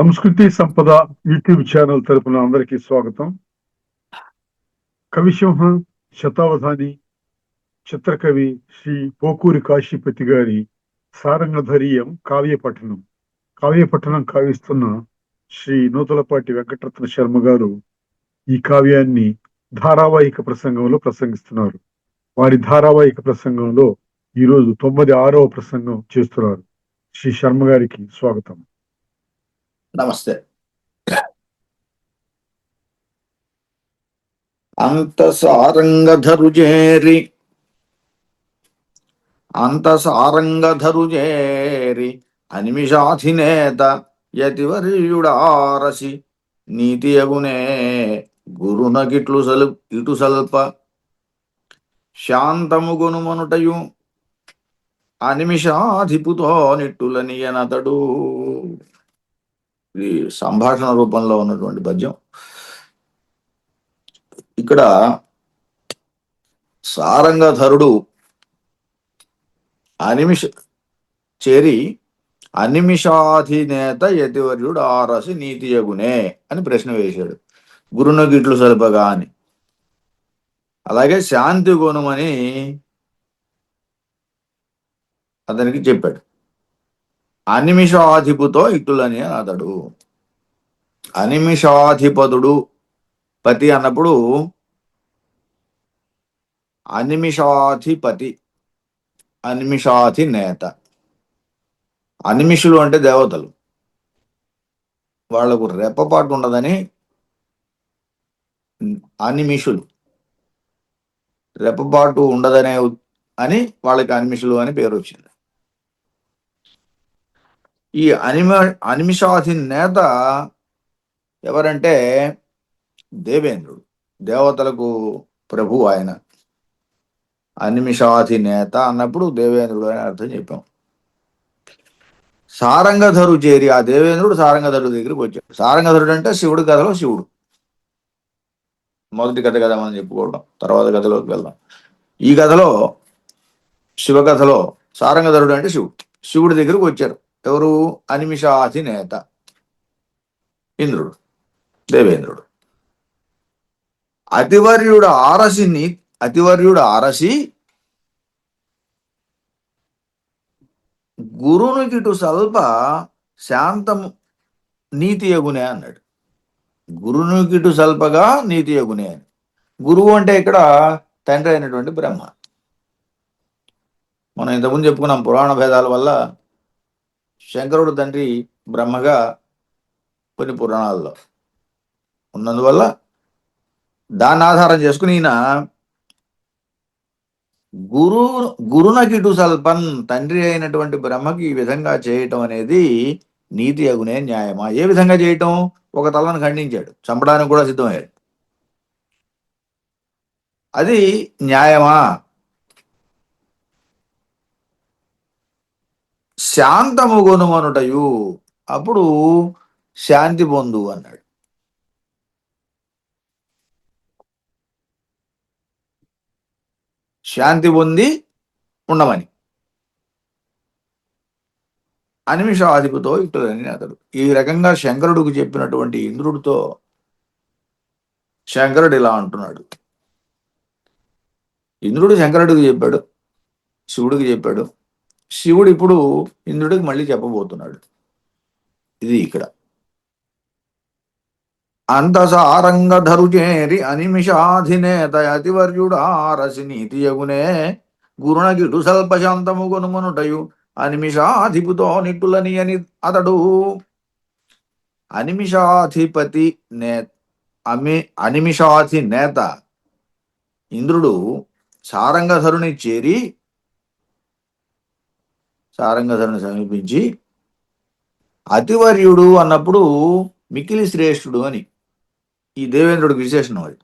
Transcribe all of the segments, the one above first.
సంస్కృతి సంపద YouTube channel తరపున అందరికీ స్వాగతం. కవిసింహ శతావధాని చిత్రకవి శ్రీ పోకూరి కాశీపతి గారి సారంగధరీయం కావ్యపఠనం కావిస్తున్న శ్రీ నూతలపాటి వెంకటరత్న శర్మ గారు ఈ కావ్యాన్ని ధారావాహిక ప్రసంగంలో ప్రసంగిస్తున్నారు. వారి ధారావాహిక ప్రసంగంలో ఈరోజు 96వ ప్రసంగం చేస్తున్నారు. శ్రీ శర్మ గారికి స్వాగతం. నమస్తే. అంత సారంగధరుజేరి అనిమిషాధినేత యతివర్యుడారసి నీతియగునే గురునగిట్లు ఇటు సల్ప శాంతముగునుమనుటయు అనిమిషాధిపుతో నిట్టులనియనతడు. ఇది సంభాషణ రూపంలో ఉన్నటువంటి పద్యం. ఇక్కడ సారంగధరుడు అనిమిషాధినేత యతివర్యుడు ఆరసి నీతియగునే అని ప్రశ్న వేశాడు. గురునగిట్లు సల్పగా అని. అలాగే శాంతి గుణమని అతనికి చెప్పాడు. అనిమిషాధిపుతో ఇట్టులని అతడు. అనిమిషాధిపతుడు పతి అన్నప్పుడు అనిమిషాధిపతి, అనిమిషాధి నేత. అనిమిషులు అంటే దేవతలు. వాళ్లకు రెప్పపాటు ఉండదని అనిమిషులు, రెప్పపాటు ఉండదనే అని వాళ్ళకి అనిమిషులు అని పేరు వచ్చింది. ఈ అనిమిషాధి నేత ఎవరంటే దేవేంద్రుడు, దేవతలకు ప్రభు ఆయన. అనిమిషాధి నేత అన్నప్పుడు దేవేంద్రుడు అని అర్థం చెప్పాం. సారంగధరు చేరి ఆ దేవేంద్రుడు సారంగధరుడు దగ్గరికి వచ్చాడు. సారంగధరుడు అంటే శివుడి కథలో శివుడు. మొదటి కథ కదా మనం చెప్పుకోవడం, తర్వాత కథలోకి వెళ్దాం. ఈ కథలో శివకథలో సారంగధరుడు అంటే శివుడు. శివుడి దగ్గరకు వచ్చారు. ఎవరు? అనిమిషాధి నేత ఇంద్రుడు, దేవేంద్రుడు. అతివర్యుడు ఆరసి గురునికిటు సల్ప శాంతము నీతి యగునే అన్నాడు. గురునికిటు సల్పగా నీతి యగునే అని. గురువు అంటే ఇక్కడ తండ్రి అయినటువంటి బ్రహ్మ. మనం ఇంతకుముందు చెప్పుకున్నాం, పురాణ భేదాల వల్ల శంకరుడు తండ్రి బ్రహ్మగా కొన్ని పురాణాల్లో ఉన్నందువల్ల దాన్ని ఆధారం చేసుకుని ఈయన గురునకిటు సల్పన్, తండ్రి అయినటువంటి బ్రహ్మకి ఈ విధంగా చేయటం అనేది నీతి అగునే న్యాయమా? ఏ విధంగా చేయటం? ఒక తలను ఖండించాడు, చంపడానికి కూడా సిద్ధమయ్యాడు. అది న్యాయమా? శాంతముగొనుమనుటయు, అప్పుడు శాంతి పొందు అన్నాడు. శాంతి పొంది ఉండమని. అనిమిషాధిపుతో ఇట్టులని అతడు. ఈ రకంగా శంకరుడికి చెప్పినటువంటి ఇంద్రుడితో శంకరుడు ఇలా అంటున్నాడు. ఇంద్రుడు శంకరుడికి చెప్పాడు, శివుడికి చెప్పాడు. శివుడు ఇప్పుడు ఇంద్రుడికి మళ్ళీ చెప్పబోతున్నాడు. ఇది ఇక్కడ. అంత సారంగధరుచేరి అనిమిషాధినేత అతివర్యుడారసి నీతియగునే గురునగిటు సల్పశాంతము గొనుమనుటయు అనిమిషాధిపుతో నిట్టులని అని అతడు. అనిమిషాధిపతి అనిమిషాధి నేత ఇంద్రుడు సారంగధరుని చేరి, సారంగధరుని సమీపించి అతివర్యుడు అన్నప్పుడు మిక్కిలి శ్రేష్ఠుడు అని ఈ దేవేంద్రుడికి విశేషణం. అది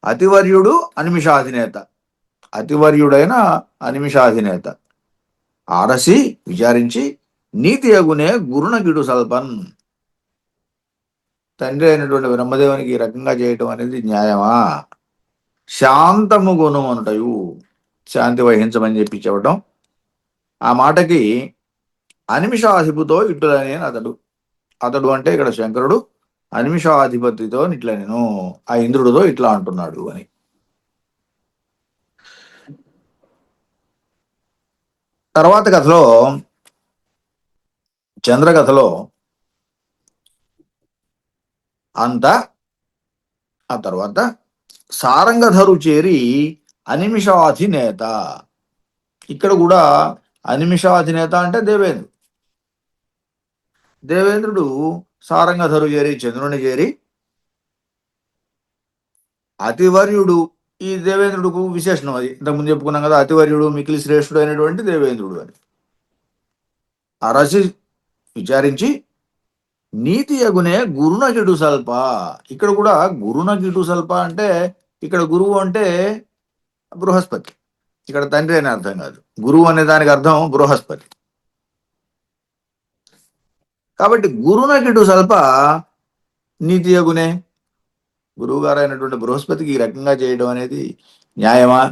అతివర్యుడు అనిమిషాధినేత, అతివర్యుడైన అనిమిషాధినేత ఆరసి విచారించి నీతి అగునే గురునగిడు సల్పన్, తండ్రి అయినటువంటి బ్రహ్మదేవునికి ఈ రకంగా చేయటం అనేది న్యాయమా? శాంతము గుణమనుటయు, శాంతి వహించమని చెప్పి చెప్పటం. ఆ మాటకి అనిమిషాధిపుతో ఇట్టులని అతడు. అతడు అంటే ఇక్కడ శంకరుడు అనిమిషాధిపతితో ఇట్లా నేను ఆ ఇంద్రుడితో ఇట్లా అంటున్నాడు అని. తర్వాత కథలో చంద్రకథలో అంత ఆ తర్వాత సారంగధరు చేరి అనిమిషాధినేత. ఇక్కడ కూడా అనిమిషాధినేత అంటే దేవేంద్రుడు సారంగధరు చేరి చంద్రుని చేరి అతివర్యుడు. ఈ దేవేంద్రుడుకు విశేషణం అది ఇంతకుముందు చెప్పుకున్నాం కదా, అతివర్యుడు మిక్కిలి శ్రేష్ఠుడు అయినటువంటి దేవేంద్రుడు అని అరసి విచారించి నీతి అగునే గురునకిటు సల్ప. ఇక్కడ కూడా గురునకిటు సల్ప అంటే ఇక్కడ గురువు అంటే బృహస్పతి, ఇక్కడ తండ్రి అనే అర్థం కాదు. గురువు అనే దానికి అర్థం బృహస్పతి. కాబట్టి గురునకిటు సల్ప నీతి అగునే, గురువు గారు అయినటువంటి బృహస్పతికి ఈ రకంగా చేయడం అనేది న్యాయమా?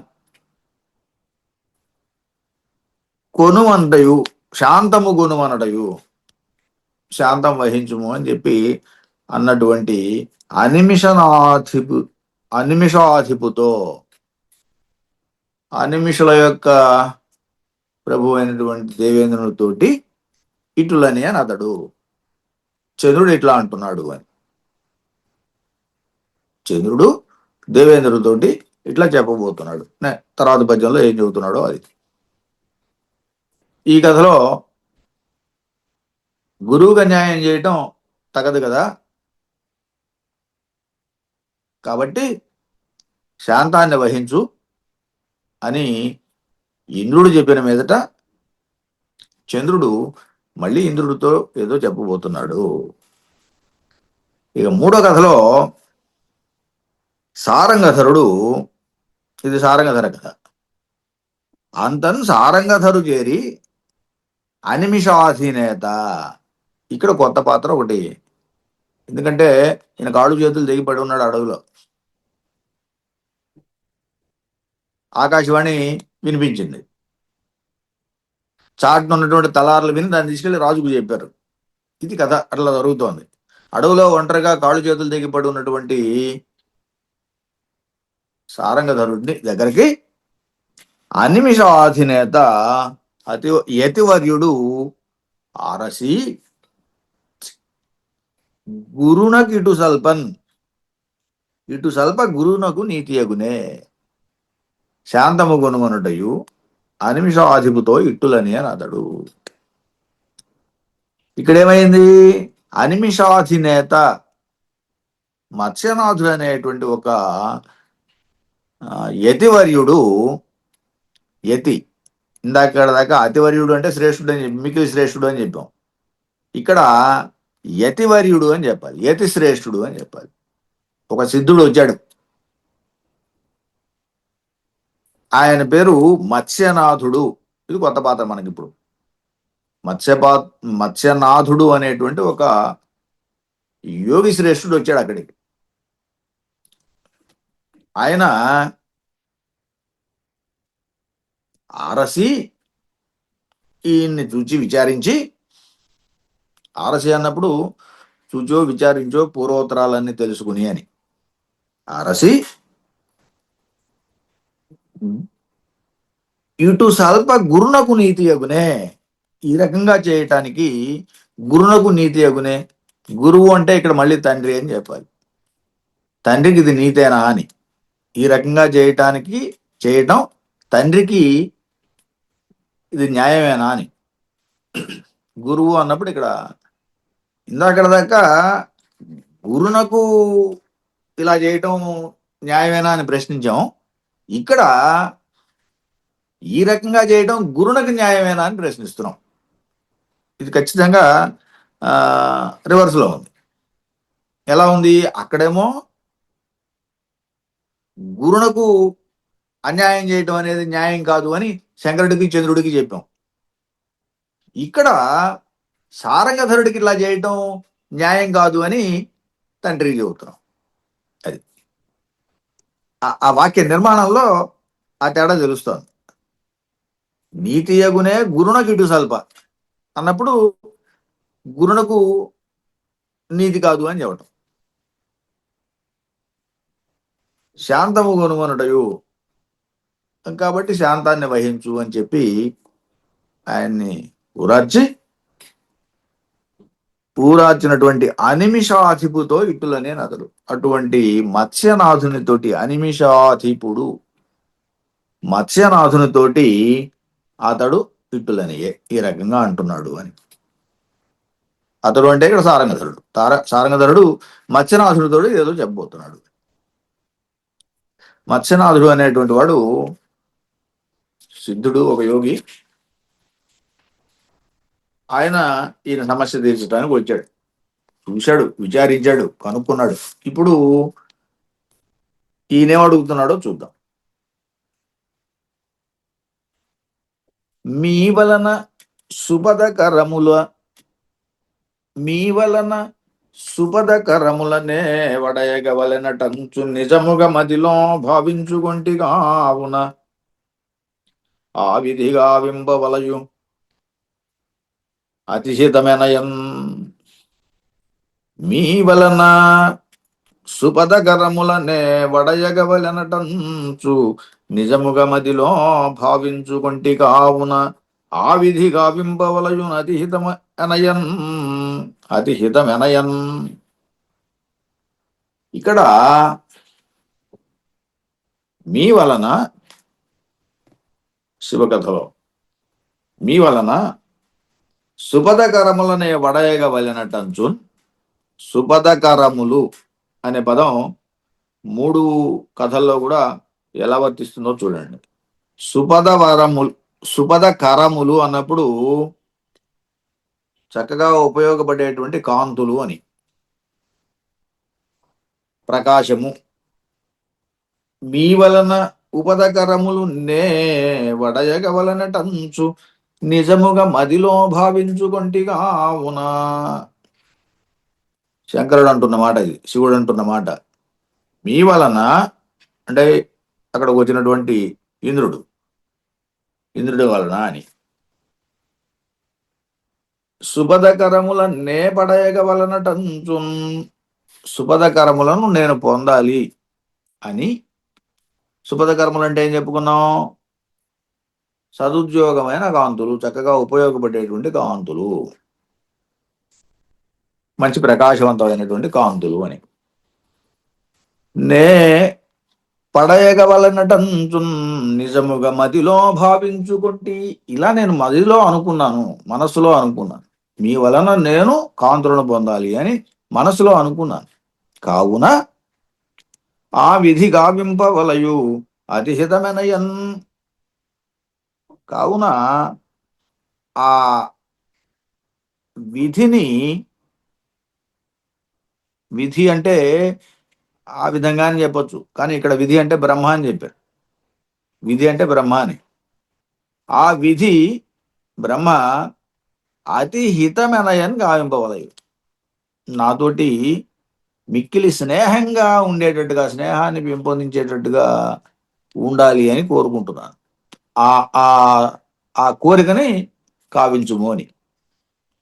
కొనుమంటయు శాంతము కొనుమనటయు, శాంతం వహించుము అని చెప్పి అన్నటువంటి అనిమిషాధిపుతో, అనిమిషుల యొక్క ప్రభు అయినటువంటి దేవేంద్రునితోటి ఇటులని అని అతడు చంద్రుడు ఇట్లా అంటున్నాడు అని. చంద్రుడు దేవేంద్రుడితోటి ఇట్లా చెప్పబోతున్నాడు. తర్వాత పద్యంలో ఏం చెబుతున్నాడో అది. ఈ కథలో గురువుకు అన్యాయం చేయటం తగదు కదా, కాబట్టి శాంతాన్ని వహించు అని ఇంద్రుడు చెప్పిన మీదట చంద్రుడు మళ్ళీ ఇంద్రుడితో ఏదో చెప్పబోతున్నాడు. ఇక మూడో కథలో సారంగధరుడు, ఇది సారంగధర కథ. అంతన్ సారంగధరు చేరి అనిమిషాధినేత. ఇక్కడ కొత్త పాత్ర ఒకటి, ఎందుకంటే ఈయన కాళ్ళు చేతులు తెగిపడి ఉన్నాడు అడవిలో. ఆకాశవాణి వినిపించింది, చాటున ఉన్నటువంటి తలార్లు విని దాన్ని తీసుకెళ్లి రాజుకు చెప్పారు. ఇది కథ అట్లా జరుగుతోంది. అడవిలో ఒంటరిగా కాళ్ళు చేతులు తెగిపడి ఉన్నటువంటి సారంగధరుడిని దగ్గరికి అనిమిషాధినేత యతివర్యుడు ఆరసి గురునకు ఇటు సల్పన్, ఇటు సల్ప గురునకు నీతి అగునే శాంతము కొనుమనుటయు అనిమిషాధిపుతో ఇట్టులని అని అతడు. ఇక్కడేమైంది? అనిమిషాధినేత మత్స్యనాథుడు అనేటువంటి ఒక యతివర్యుడు, యతి ఇందాక దాకా అతివర్యుడు అంటే శ్రేష్ఠుడు అని మిక్కిలి శ్రేష్ఠుడు అని చెప్పాం. ఇక్కడ యతివర్యుడు అని చెప్పాలి, యతి శ్రేష్ఠుడు అని చెప్పాలి. ఒక సిద్ధుడు వచ్చాడు, ఆయన పేరు మత్స్యనాథుడు. ఇది కొత్త పాత్ర మనకి ఇప్పుడు. మత్స్యనాథుడు అనేటువంటి ఒక యోగి శ్రేష్ఠుడు వచ్చాడు అక్కడికి. ఆయన ఆరసి ఈయన్ని చూచి విచారించి, ఆరసి అన్నప్పుడు చూచో విచారించో పూర్వోత్తరాలన్నీ తెలుసుకుని అని, ఆరసి ఇటు స్వల్ప గురునకు నీతి అగునే, ఈ రకంగా చేయటానికి గురునకు నీతి అగునే. గురువు అంటే ఇక్కడ మళ్ళీ తండ్రి అని చెప్పాలి. తండ్రికి ఇది నీతేనా అని, ఈ రకంగా చేయటం తండ్రికి ఇది న్యాయమేనా అని. గురువు అన్నప్పుడు ఇక్కడ ఇందాక దాకా గురునకు ఇలా చేయటం న్యాయమేనా అని ప్రశ్నించాం. ఇక్కడ ఈ రకంగా చేయటం గురునకు న్యాయమేనా అని ప్రశ్నిస్తున్నాం. ఇది ఖచ్చితంగా రివర్స్లో ఉంది. ఎలా ఉంది? అక్కడేమో గురునకు అన్యాయం చేయటం అనేది న్యాయం కాదు అని శంకరుడికి చంద్రుడికి చెప్పాం. ఇక్కడ సారంగధరుడికి ఇలా చేయటం న్యాయం కాదు అని తండ్రికి చెబుతున్నాం. అది ఆ వాక్య నిర్మాణంలో ఆ తేడా తెలుస్తోంది. నీతి యగునే గురునకు ఇటు సల్ప అన్నప్పుడు గురునకు నీది కాదు అని చెప్పటం. శాంతము కొనుగొనుటయు, కాబట్టి శాంతాన్ని వహించు అని చెప్పి ఆయన్ని ఊరార్చి, ఊరార్చినటువంటి అనిమిషాధిపుతో ఇటులనే నదుడు. అటువంటి మత్స్యనాథునితోటి, అనిమిషాధిపుడు మత్స్యనాథునితోటి అతడు ఇటులనియే ఈ రకంగా అంటున్నాడు అని. అతడు అంటే ఇక్కడ సారంగధరుడు. సారంగధరుడు మత్స్యనాథుడితో ఏదో చెప్పబోతున్నాడు. మత్స్యనాథుడు అనేటువంటి వాడు సిద్ధుడు, ఒక యోగి. ఆయన ఈయన సమస్య తీర్చడానికి వచ్చాడు, చూశాడు, విచారించాడు, కనుక్కున్నాడు. ఇప్పుడు ఈయనేం అడుగుతున్నాడో చూద్దాం. మీ వలన సుపదకరముల మీ వలన సుపదకరములనే వడయగవలెనటంచు నిజముగా మదిలో భావించుకొంటిగావున ఆ విధిగా వింబవలయు అతిశితమెనయన్. మీ వలన సుపదకరములనే వడయగవలెనటంచు నిజముగా మదిలో భావించుకొంటి కావున ఆ విధి గావింపవలయున్ అతిహితమెనయన్. ఇక్కడ మీ వలన, శివకథలో మీ వలన సుపదకరములనే వడయగవలెనటంచున్. సుపదకరములు అనే పదం 3 కథల్లో కూడా ఎలా వర్తిస్తుందో చూడండి. సుపదకరములు అన్నప్పుడు చక్కగా ఉపయోగపడేటువంటి కాంతులు అని, ప్రకాశము. మీ వలన ఉపదకరములు నే వడయగవలనటంచు నిజముగా మదిలో భావించుకొంటిగావునా. శంకరుడు అంటున్న మాట ఇది, శివుడు అంటున్న మాట. మీ వలన అంటే అక్కడికి వచ్చినటువంటి ఇంద్రుడి వలన అని. సుపదకరముల నే పడయగవలనటంచున్, సుపదకరములను నేను పొందాలి అని. సుపదకరములు అంటే ఏం చెప్పుకున్నాం? సదుద్యోగమైన కాంతులు, చక్కగా ఉపయోగపడేటువంటి కాంతులు, మంచి ప్రకాశవంతమైనటువంటి కాంతులు అని. నే పడయగవలనటంచున్ నిజముగా మదిలో భావించుకొంటి. ఇలా నేను మదిలో అనుకున్నాను, మనసులో అనుకున్నాను. మీ వలన నేను కాంతులను పొందాలి అని మనసులో అనుకున్నాను. కావున ఆ విధి గావింపవలయు అతిహితమెనయన్. కావున ఆ విధిని, విధి అంటే ఆ విధంగా అని చెప్పొచ్చు, కానీ ఇక్కడ విధి అంటే బ్రహ్మ అని చెప్పారు. విధి అంటే బ్రహ్మ అని. ఆ విధి బ్రహ్మ అతి హితమెనయన్ గావింపవలయు. నాతోటి మిక్కిలి స్నేహంగా ఉండేటట్టుగా, స్నేహాన్ని పెంపొందించేటట్టుగా ఉండాలి అని కోరుకుంటున్నాను. ఆ ఆ ఆ కోరికని కావించుము అని.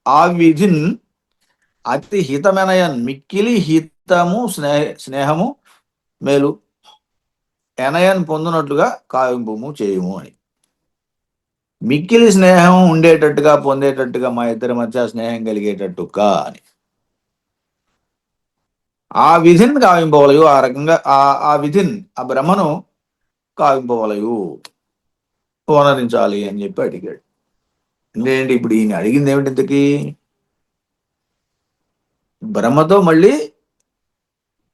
ఆ విధిన్ అతి హితమెనయన్, మిక్కిలి హితము, స్నేహము, మేలు ఎనయన్ పొందినట్లుగా కావింపుము చేయుము అని. మిక్కిలి స్నేహం ఉండేటట్టుగా, పొందేటట్టుగా, మా ఇద్దరి మధ్య స్నేహం కలిగేటట్టుగా అని. ఆ విధిని కావింపవలయు, ఆ రకంగా ఆ విధిని, ఆ బ్రహ్మను కావింపవలయు, ఓనరించాలి అని చెప్పి అడిగాడు. ఏంటి ఇప్పుడు ఈయన అడిగింది ఏమిటి? ఇంతకీ బ్రహ్మతో మళ్ళీ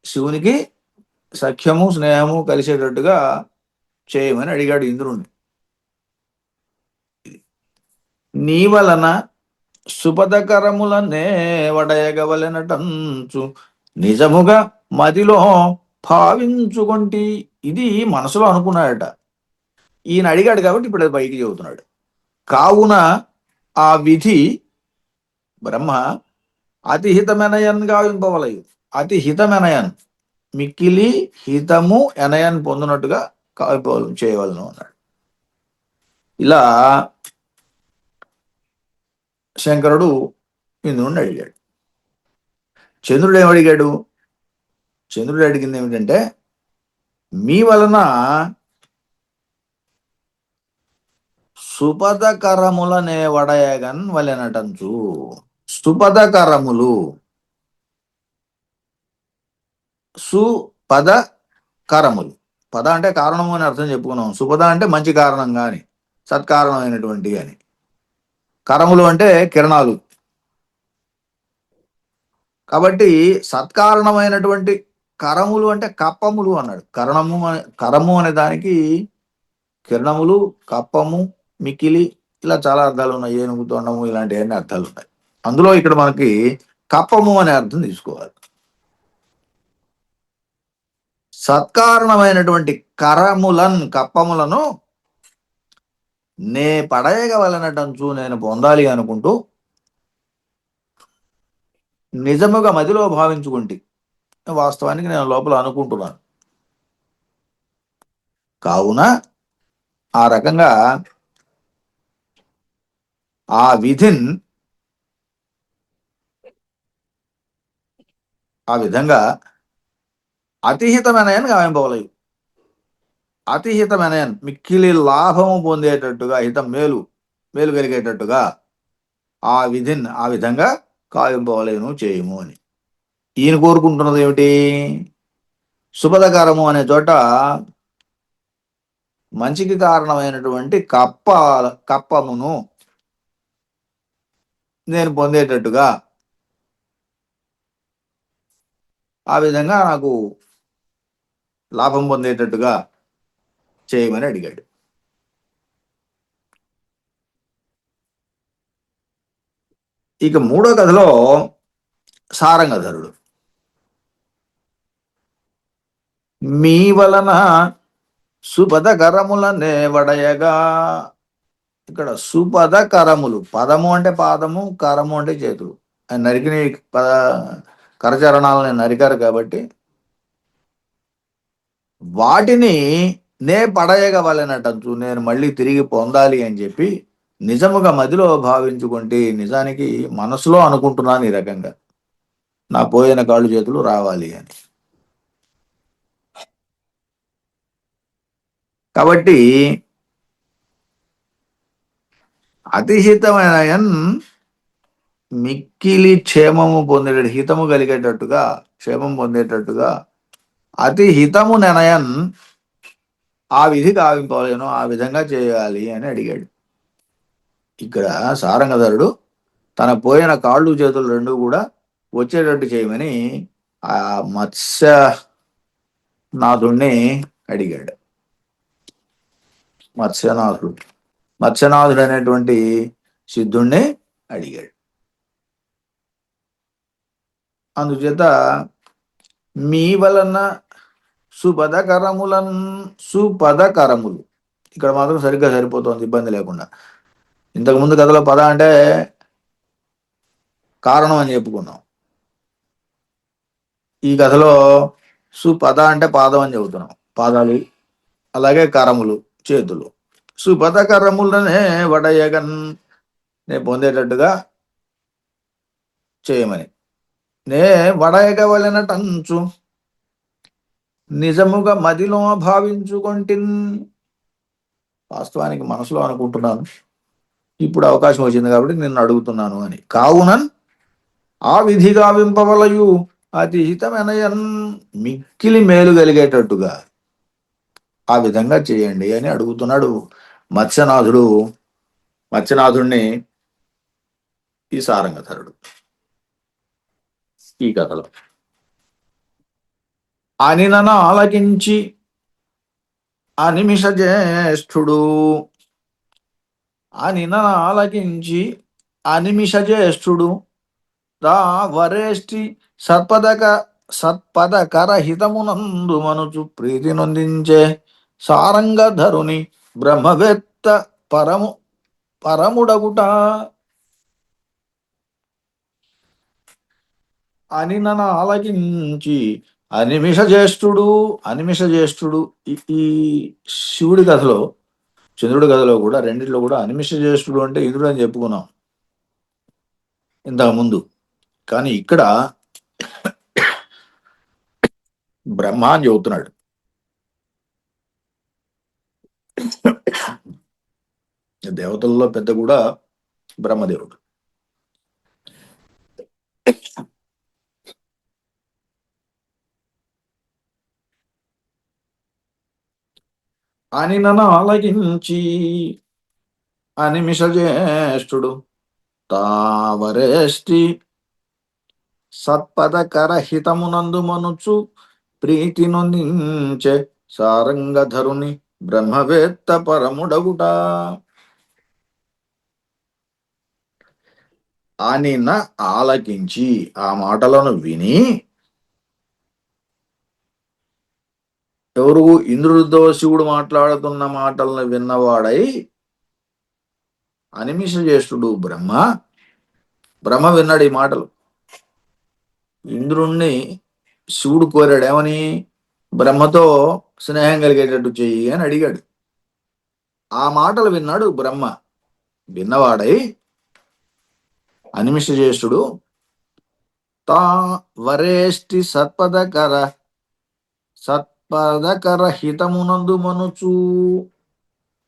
శివునికి సఖ్యము, స్నేహము కలిసేటట్టుగా చేయమని అడిగాడు ఇంద్రుణ్ణి. నీ వలన సుపదకరములనే వడయగవలెనటంచు నిజముగా మదిలో భావించుకొంటి. ఇది మనసులో అనుకున్నాడట. ఈయన అడిగాడు కాబట్టి ఇప్పుడు అది పైకి చెబుతున్నాడు. కావున ఆ విధి బ్రహ్మ అతి హితమెనయన్ గావింపవలయు. అతి హితమెనయన్, మిక్కిలి హితము ఎనయన్ పొందినట్టుగా కావింపవలను, చేయవలను అన్నాడు. ఇలా శంకరుడు ఇంద్రుణ్ణి అడిగాడు. చంద్రుడు ఏమడిగాడు? చంద్రుడు అడిగింది ఏమిటంటే, మీ వలన సుపదకరములనే వడయగన్ వలెనటంచు. సుపదకరములు, సుపద కరములు. పద అంటే కారణము అని అర్థం చెప్పుకున్నాం. సుపద అంటే మంచి కారణంగా అని, సత్కారణమైనటువంటి అని. కరములు అంటే కిరణాలు. కాబట్టి సత్కారణమైనటువంటి కరములు అంటే కప్పములు అన్నాడు. కరము అనే దానికి కిరణములు, కప్పము, మిక్కిలి, ఇలా చాలా అర్థాలు ఉన్నాయి. ఏనుగు, తొండము, ఇలాంటివన్నీ అర్థాలు ఉన్నాయి. అందులో ఇక్కడ మనకి కప్పము అనే అర్థం తీసుకోవాలి. సత్కారణమైనటువంటి కప్పములను నే పడయగవలనటంచు, నేను పొందాలి అనుకుంటూ నిజముగా మదిలో భావించుకుంటే, వాస్తవానికి నేను లోపల అనుకుంటున్నాను. కావున ఆ రకంగా ఆ విధిన్ ఆ విధంగా అతిహితమైనయని గావింపవలయు. అతిహితమైనయన్ మిక్కిలి లాభము పొందేటట్టుగా, హితం మేలు కలిగేటట్టుగా ఆ విధిన్ ఆ విధంగా కావింపవలేను చేయము అని. ఈయన కోరుకుంటున్నది ఏమిటి? సుపదకారము అనే చోట మంచికి కారణమైనటువంటి కప్పమును నేను పొందేటట్టుగా, ఆ విధంగా నాకు లాభం పొందేటట్టుగా చేయమని అడిగాడు. ఇక మూడో కథలో సారంగధరుడు, మీ వలన సుపదకరములనే వడయగా. ఇక్కడ సుపదకరములు, పదము అంటే పాదము, కరము అంటే చేతులు. ఆయన నరికిన కరచరణాలని నరికారు కాబట్టి వాటిని నే పడయగవలెనటంచు, నేను మళ్ళీ తిరిగి పొందాలి అని చెప్పి నిజముగా మదిలో భావించుకుంటే, నిజానికి మనసులో అనుకుంటున్నాను ఈ రకంగా, నా పోయిన కాళ్ళు చేతులు రావాలి అని. కాబట్టి అతిహితమైన మిక్కిలి క్షేమము పొందేటట్టు, హితము కలిగేటట్టుగా, క్షేమం పొందేటట్టుగా అతి హితము నెనయన్ ఆ విధి కావింపలేను, ఆ విధంగా చేయాలి అని అడిగాడు. ఇక్కడ సారంగధరుడు తన పోయిన కాళ్ళు చేతులు రెండు కూడా వచ్చేటట్టు చేయమని ఆ మత్స్యనాథుణ్ణి అడిగాడు. మత్స్యనాథుడు అనేటువంటి సిద్ధుణ్ణి అడిగాడు. అందుచేత మీ వలన సుపదకరములు, ఇక్కడ మాత్రం సరిగ్గా సరిపోతుంది, ఇబ్బంది లేకుండా. ఇంతకుముందు కథలో పద అంటే కారణం అని చెప్పుకున్నాం. ఈ కథలో సుపద అంటే పాదం అని చెబుతున్నాం. పాదాలు, అలాగే కరములు, చేతులు. సుపదకరములనే వడయగన్, నే పొందేటట్టుగా చేయమని. నే వడయగవలెనటంచు, నిజముగా మదిలో భావించుకొంటిన్, వాస్తవానికి మనసులో అనుకుంటున్నాను, ఇప్పుడు అవకాశం వచ్చింది కాబట్టి నిన్ను అడుగుతున్నాను అని. కావునన్ ఆ విధి గావింపవలయు అతి హితమెనయన్, మిక్కిలి మేలు కలిగేటట్టుగా ఆ విధంగా చేయండి అని అడుగుతున్నాడు మత్స్యనాథుణ్ణి ఈ సారంగధరుడు. ఈ కథలో అనినన ఆలకించి అనిమిష జ్యేష్ఠుడు, అనినన ఆలకించి అనిమిష జ్యేష్ఠుడు రా వరేష్టి సత్పదకర హితమునందు మనుచు ప్రీతి నొందించే సారంగధరుని బ్రహ్మవేత్త పరముడగుట. అనినన ఆలకించి అనిమిష జ్యేష్ఠుడు. ఈ శివుడి కథలో, చంద్రుడి కథలో కూడా, రెండిట్లో కూడా అనిమిష జ్యేష్ఠుడు అంటే ఇంద్రుడు అని చెప్పుకున్నాం ఇంతకు ముందు. కానీ ఇక్కడ బ్రహ్మ అని చెబుతున్నాడు. దేవతల్లో పెద్ద కూడా బ్రహ్మదేవుడు. అని నన్ను ఆలకించి అనిమిషజ్యేష్ఠుడు తావరేష్టి సత్పదకర హితమునందు మనుచు ప్రీతి నొందించే సారంగధరుని బ్రహ్మవేత్త పరముడగుట. ఆనిన ఆలకించి, ఆ మాటలను విని, ఎవరు? ఇంద్రుడితో శివుడు మాట్లాడుతున్న మాటలను విన్నవాడై అనిమిష జ్యేష్ఠుడు బ్రహ్మ విన్నాడు ఈ మాటలు. ఇంద్రుణ్ణి శివుడు కోరాడు, ఏమని? బ్రహ్మతో స్నేహం కలిగేటట్టు చెయ్యి అని అడిగాడు. ఆ మాటలు విన్నాడు బ్రహ్మ. విన్నవాడై అనిమిష జ్యేష్ఠుడు తా వరేష్టి సత్పదకర హితమునందు మనుచు.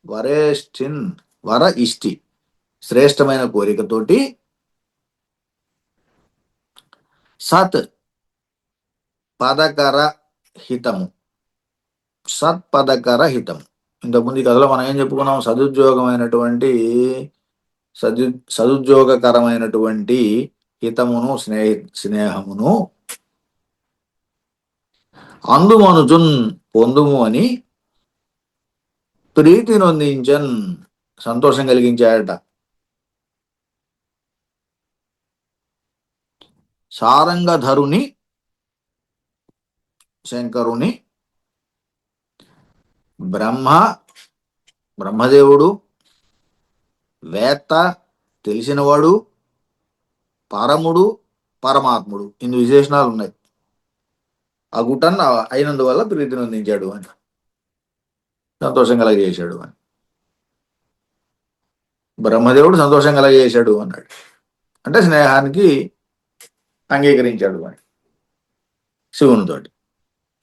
వరేష్ఠిన్, వర ఇష్టి, శ్రేష్టమైన కోరికతోటి, సత్ పదకర హితము, సత్పదకర హితము. ఇంతకుముందు ఈ కథలో మనం ఏం చెప్పుకున్నాం? సదుద్యోగకరమైనటువంటి హితమును, స్నేహమును అందుమనుజున్ పొందుము అని ప్రీతి నొందించన్, సంతోషం కలిగించాడట. సారంగధరుని, శంకరుని, బ్రహ్మదేవుడు, వేత్త, తెలిసినవాడు, పరముడు, పరమాత్ముడు, ఇన్ని విశేషణాలు ఉన్నాయి. ఆ గుట్టన్న అయినందువల్ల ప్రీతి నొందించాడు అని, సంతోషం కలగజేశాడు అని. బ్రహ్మదేవుడు సంతోషం కలగజేశాడు అన్నాడు అంటే స్నేహానికి అంగీకరించాడు అని. శివునితోటి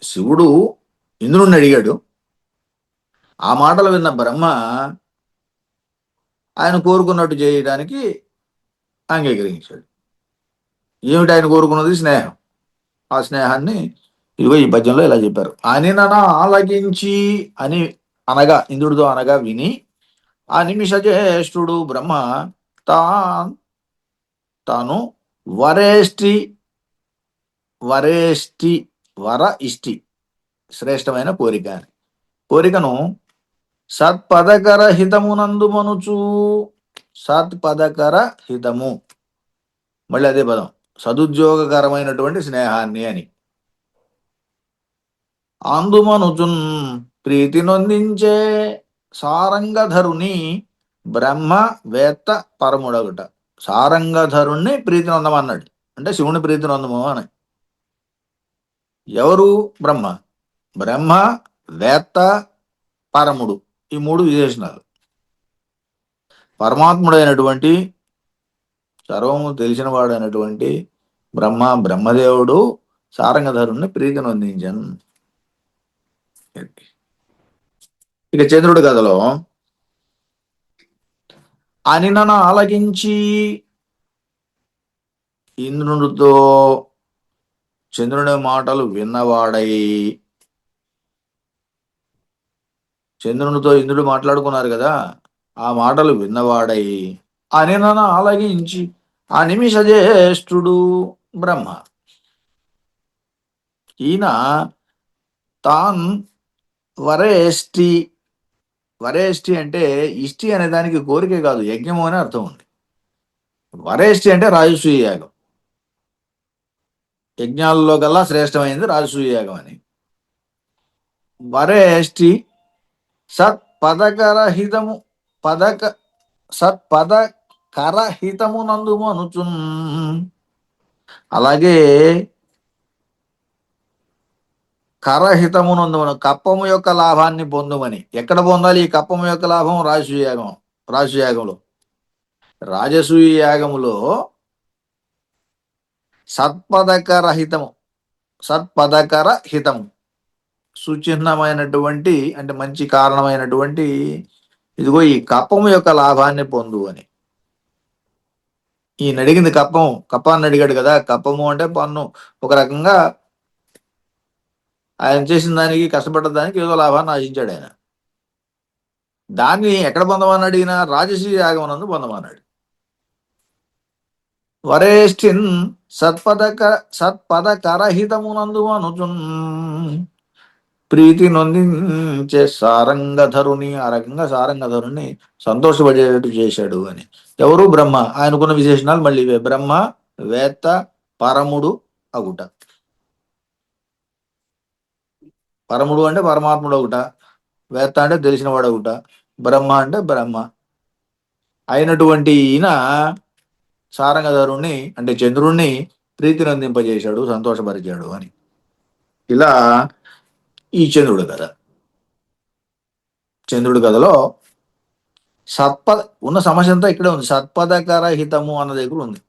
శివుడు ఇంద్రుణ్ణి అడిగాడు. ఆ మాటలు విన్న బ్రహ్మ ఆయన కోరుకున్నట్టు చేయడానికి అంగీకరించాడు. ఏమిటి ఆయన కోరుకున్నది? స్నేహం. ఆ స్నేహాన్ని ఇదిగో ఈ పద్యంలో ఇలా చెప్పారు. అని నన్ను ఆలకించి, అని అనగా ఇంద్రుడితో అనగా విని, ఆ నిమిష జ్యేష్ఠుడు బ్రహ్మ తాను వరేష్టి వర ఇష్టి, శ్రేష్టమైన కోరికను సత్పదకర హితమునందు మనుచు. సత్పదకర హితము, మళ్ళీ అదే పదం, సదుద్యోగకరమైనటువంటి స్నేహాన్ని అని. అందుమనుచున్ ప్రీతి నొందించే సారంగధరుని బ్రహ్మ వేత్త పరముడగుట. సారంగధరుణ్ణి ప్రీతి నొందమన్నాడు అంటే శివుని ప్రీతి నొందము అని. ఎవరు? బ్రహ్మ, వేత్త, పరముడు, ఈ మూడు విశేషణాలు. పరమాత్ముడైనటువంటి, సర్వము తెలిసినవాడు అయినటువంటి బ్రహ్మదేవుడు సారంగధరుణ్ణి ప్రీతి నొందించను. ఇక చంద్రుడి కథలో అనినన ఆలకించి, ఇంద్రుడితో చంద్రుని మాటలు విన్నవాడై, చంద్రునితో ఇంద్రుడు మాట్లాడుకున్నారు కదా, ఆ మాటలు విన్నవాడై అనినన ఆలకించి అనిమిష జ్యేష్ఠుడు బ్రహ్మ, ఈయన తాన్ వరేష్టి అంటే ఇష్టి అనే దానికి కోరికే కాదు, యజ్ఞము అని అర్థం ఉంది. వరేష్టి అంటే రాజసూయ యాగం. యజ్ఞాలలో కల్లా శ్రేష్టమైంది రాజసూయ యాగం అని. వరేష్టి సత్పదకరహితమునందు మనుచున్. అలాగే కరహితమునందు, కప్పము యొక్క లాభాన్ని పొందుమని. ఎక్కడ పొందాలి ఈ కప్పము యొక్క లాభం? రాజసూయ యాగంలో. రాజసూయ యాగములో సత్పథకరహితము, సత్పథకరహితము సుచిహ్నమైనటువంటి అంటే మంచి కారణమైనటువంటి ఇదిగో ఈ కప్పము యొక్క లాభాన్ని పొందు అని. ఈయన అడిగింది కప్పం, కప్పాన్ని అడిగాడు కదా. కప్పము అంటే పన్ను. ఒక రకంగా ఆయన చేసిన దానికి, కష్టపడ్డ దానికి ఏదో లాభాన్ని ఆశించాడు ఆయన. దాన్ని ఎక్కడ పొందమని అడిగినా రాజసీ యాగమనందు పొందమన్నాడు. వరేష్ఠిన్ సత్పదకరహితమునందు అనుచున్ ప్రీతి నొందించే సారంగధరుని, ఆ రకంగా సారంగధరుని సంతోషపడేటట్టు చేశాడు అని. ఎవరు? బ్రహ్మ. ఆయనకున్న విశేషణాలు మళ్ళీ ఇవే: బ్రహ్మ, వేత్త, పరముడు అగుట. పరముడు అంటే పరమాత్ముడు ఒకట, వేత్త అంటే తెలిసినవాడు ఒకట, బ్రహ్మ అంటే బ్రహ్మ అయినటువంటి ఈయన సారంగధరుణ్ణి అంటే చంద్రుణ్ణి ప్రీతిని అందింపజేశాడు, సంతోషపరిచాడు అని. ఇలా ఈ చంద్రుడు కథ. చంద్రుడి కథలో ఉన్న సమస్య అంతా ఇక్కడే ఉంది. సత్పథకర హితము అన్న దగ్గర ఉంది.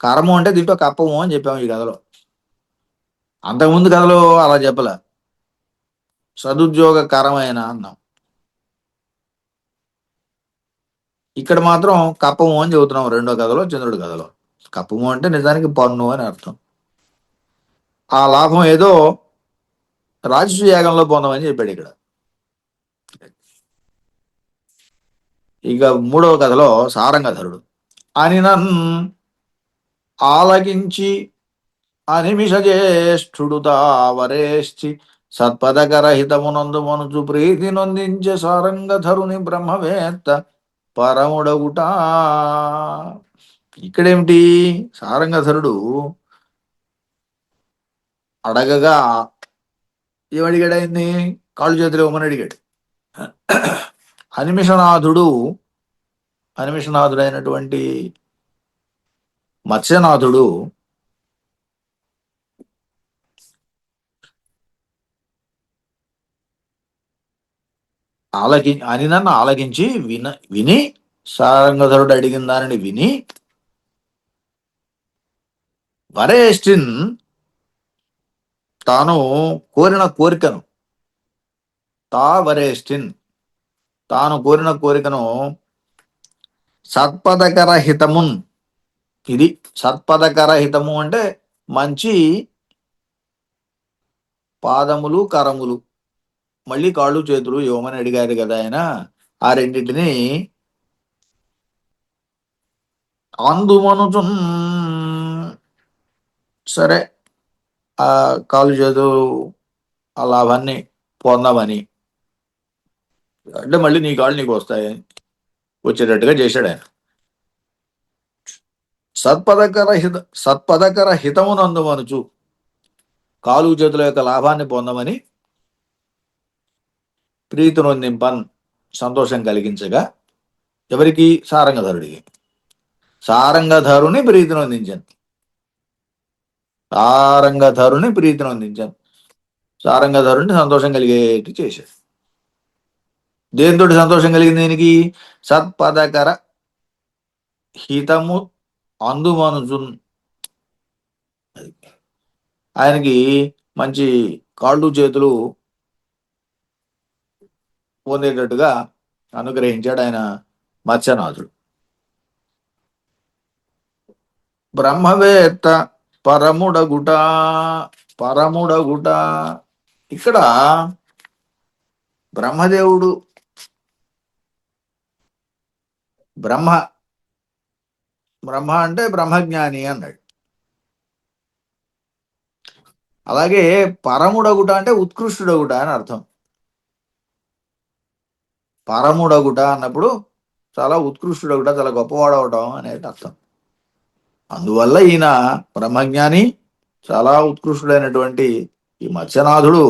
కరము అంటే దీంట్లో కప్పము అని చెప్పాము ఈ కథలో. అంతకుముందు కథలో అలా చెప్పలే, సదుద్యోగకరమైన అన్నాం. ఇక్కడ మాత్రం కప్పము అని చెబుతున్నాం రెండో కథలో, చంద్రుడి కథలో. కప్పము అంటే నిజానికి పన్ను అని అర్థం. ఆ లాభం ఏదో రాజసు యాగంలో పొందమని చెప్పాడు ఇక్కడ. ఇక మూడవ కథలో సారంగధరుడు అనినన్ ఆలకించి అనిమిష జ్యేష్ఠుడు తావరేష్టి సత్పదకరహితమునందు మనుచు ప్రీతి నొందించే సారంగధరుని బ్రహ్మవేత్త పరముడగుట. ఇక్కడేమిటి? సారంగధరుడు అడగగా ఏమడిగాడు? ఆయన్ని కాళ్ళు చేతులు ఇవ్వమని అడిగాడు. అనిమిషనాథుడైనటువంటి మత్స్యనాథుడు నన్ను ఆలకించి విని సారంగధరుడు అడిగిన దానిని విని వరేష్ఠిన్ తాను కోరిన కోరికను, వరేష్ఠిన్ తాను కోరిన కోరికను సత్పథకర హితమున్, ఇది సత్పథకర హితము అంటే మంచి పాదములు, కరములు, మళ్ళీ కాళ్ళు చేతులు ఇవ్వమని అడిగారు కదా ఆయన. ఆ రెండింటిని అందుమనుచున్, సరే ఆ కాళ్ళు చేతులు ఆ లాభాన్ని పొందామని అంటే మళ్ళీ నీ కాళ్ళు నీకు వస్తాయి వచ్చేటట్టుగా చేశాడు ఆయన. సత్పథకర హితమునందు మనుచు, కాలు చేతుల యొక్క లాభాన్ని పొందమని ప్రీతి నొందింపన్, సంతోషం కలిగించగా ఎవరికి? సారంగధరుడికి. సారంగధరుని ప్రీతి నొందించాను, సారంగధరుని ప్రీతి నొందించాను, సారంగధరుని సంతోషం కలిగేట్టు చేశాడు. దేనితో సంతోషం కలిగింది దీనికి? సత్పథకర హితము అందుమనుజున్, ఆయనకి మంచి కాళ్ళు చేతులు పొందేటట్టుగా అనుగ్రహించాడు ఆయన మత్స్యనాథుడు. బ్రహ్మవేత్త పరముడగుట, పరముడగుట. ఇక్కడ బ్రహ్మదేవుడు బ్రహ్మ అంటే బ్రహ్మజ్ఞాని అన్నాడు. అలాగే పరముడగుట అంటే ఉత్కృష్టుడగుట అని అర్థం. పరముడగుట అన్నప్పుడు చాలా ఉత్కృష్టుడగుట, చాలా గొప్పవాడవటం అనేది అర్థం. అందువల్ల ఈయన బ్రహ్మజ్ఞాని, చాలా ఉత్కృష్టుడైనటువంటి ఈ మత్స్యనాథుడు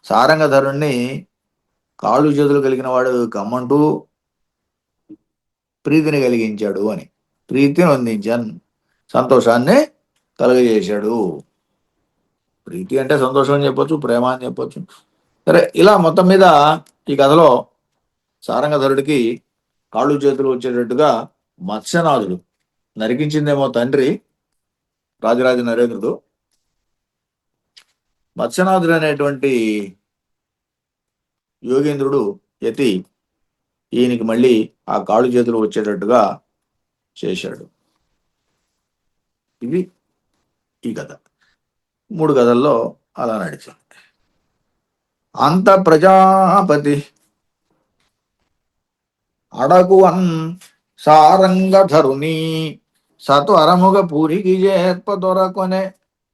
సారంగధరుణ్ణి కాళ్ళు చేతులు కలిగిన వాడు కమ్మంటూ ప్రీతిని కలిగించాడు అని. ప్రీతిని అందించాను, సంతోషాన్ని కలుగజేశాడు. ప్రీతి అంటే సంతోషం అని చెప్పొచ్చు, ప్రేమ అని చెప్పొచ్చు. సరే, ఇలా మొత్తం మీద ఈ కథలో సారంగధరుడికి కాళ్ళు చేతులు వచ్చేటట్టుగా మత్స్యనాథుడు నరికించిందేమో తండ్రి, రాజరాజ నరేంద్రుడు మత్స్యనాథుడు అనేటువంటి యోగేంద్రుడు యతి ఈయనకి మళ్ళీ ఆ కాళ్ళు చేతులు వచ్చేటట్టుగా చేశాడు. ఇది ఈ కథ. 3 కథల్లో అలా నడిచింది. అంత ప్రజాపతి అడగువన్ సారంగధరుని సత్వరముగ పూరికి చేర్ప దొరకొనే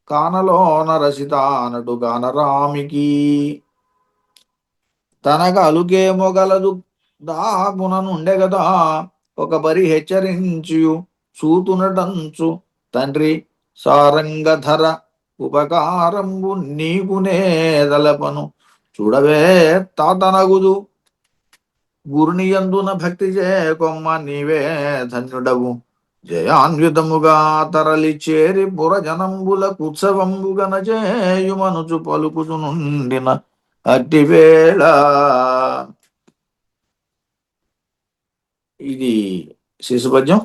కానలోన రసితానటు గానరామికి తనక అలుకే మొగలదు దాగున నుండే గదా ఒక బరి హెచ్చరించు సూతునటంచు తండ్రి సారంగధర ఉపకారంబు నీకునేదలపను చూడవే తాతనగుదు గురునియందున భక్తి చేకొమ్మ నీవే ధన్యుడవు జయాన్వితముగా తరలి చేరి పురజనంబుల కుత్సవంబుగన చేయుమనుచు పలుకుచు నుండిన అట్టివేళ. ఇది శిశుపద్యం.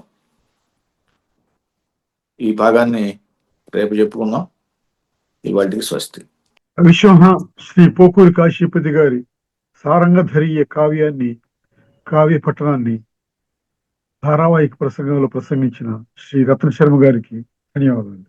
ఈ భాగాన్ని రేపు చెప్పుకుందాం. ఇవాటికి స్వస్తి. విశ్వహ శ్రీ పోకూరి కాశీపతి గారి సారంగధరీయ కావ్య పట్టణాన్ని ధారావాహిక ప్రసంగంలో ప్రసంగించిన శ్రీ రత్న శర్మ గారికి ధన్యవాదాలు.